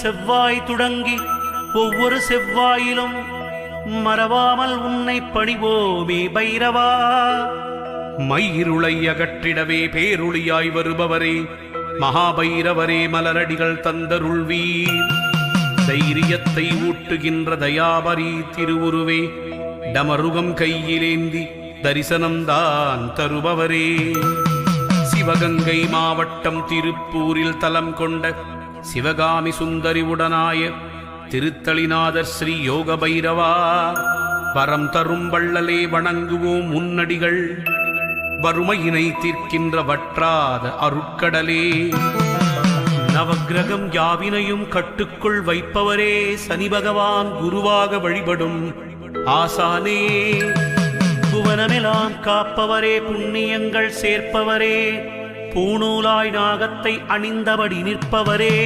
செவ்வாய் தொடங்கி ஒவ்வொரு செவ்வாயிலும் மறவாமல் உன்னை பணிவோமே பைரவா. மயிருளை அகற்றிடவே பேருளியாய் வருபவரே மகாபைரவரே மலரடிகள் தந்தருள்வீர். தைரியத்தை ஊட்டுகின்ற தயாபரி திருவுருவே டமருகம் கையிலேந்தி தரிசனம்தான் தருபவரே. சிவகங்கை மாவட்டம் திருப்பூரில் தலம் கொண்ட சிவகாமி சுந்தரி உடனாய திருத்தளிநாதர் ஸ்ரீ யோக பைரவா, வரம் தரும் வள்ளலே வணங்குவோம் முன்னடிகள். வறுமையினை தீர்க்கின்ற வற்றாத அருட்கடலே. நவக்கிரகம் யாவினையும் கட்டுக்குள் வைப்பவரே சனி பகவான் குருவாக வழிபடும் ஆசானே. புவனமெல்லாம் காப்பவரே புண்ணியங்கள் சேர்ப்பவரே பூணூலாய் நாகத்தை அணிந்தபடி நிற்பவரே.